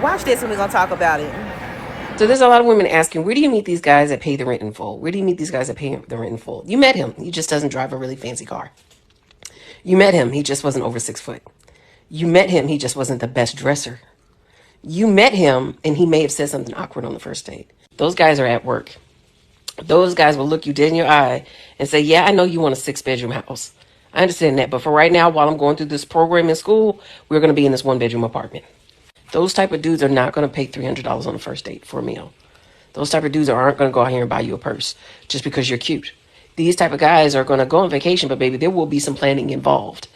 Watch this and we're gonna talk about it. So there's a lot of women asking, where do you meet these guys that pay the rent in full? Where do you meet these guys that pay the rent in full? You met him. He just doesn't drive a really fancy car. You met him. He just wasn't over 6 foot. You met him. He just wasn't the best dresser. You met him and he may have said something awkward on the first date. Those guys are at work. Those guys will look you dead in your eye and say, yeah, I know you want a 6-bedroom house. I understand that. But for right now, while I'm going through this program in school, we're going to be in this 1-bedroom apartment. Those type of dudes are not going to pay $300 on the first date for a meal. Those type of dudes aren't going to go out here and buy you a purse just because you're cute. These type of guys are going to go on vacation, but baby, there will be some planning involved.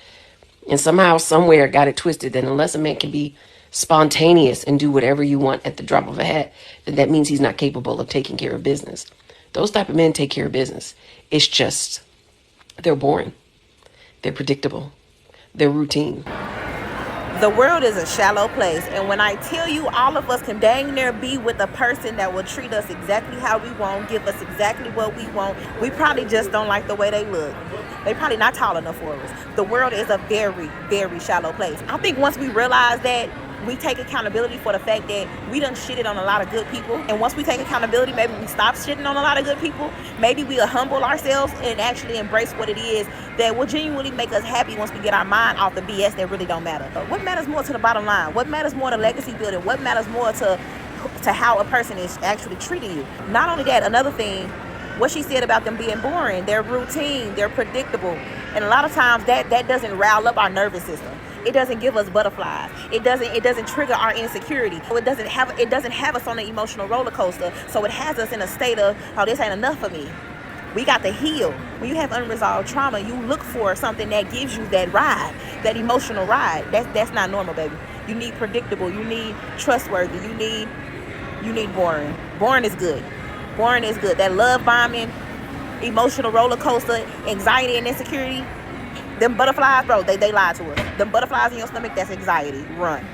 And somehow, somewhere, got it twisted that unless a man can be spontaneous and do whatever you want at the drop of a hat, then that means he's not capable of taking care of business. Those type of men take care of business. It's just, they're boring. They're predictable. They're routine. The world is a shallow place, and when I tell you all of us can dang near be with a person that will treat us exactly how we want, give us exactly what we want, we probably just don't like the way they look. They probably not tall enough for us. The world is a very, very shallow place. I think once we realize that, we take accountability for the fact that we done shitted on a lot of good people. And once we take accountability, maybe we stop shitting on a lot of good people. Maybe we'll humble ourselves and actually embrace what it is that will genuinely make us happy once we get our mind off the BS that really don't matter. What matters more to the bottom line? What matters more to legacy building? What matters more to how a person is actually treating you? Not only that, another thing, what she said about them being boring, they're routine, they're predictable. And a lot of times that doesn't rile up our nervous system. It doesn't give us butterflies. It doesn't trigger our insecurity. It doesn't have us on an emotional roller coaster. So it has us in a state of, oh, this ain't enough for me. We got to heal. When you have unresolved trauma, you look for something that gives you that ride, that emotional ride. That's not normal, baby. You need predictable. You need trustworthy. You need boring. Boring is good. Boring is good. That love bombing, emotional roller coaster, anxiety and insecurity, them butterflies, bro, they lie to us. Them butterflies in your stomach, that's anxiety. Run.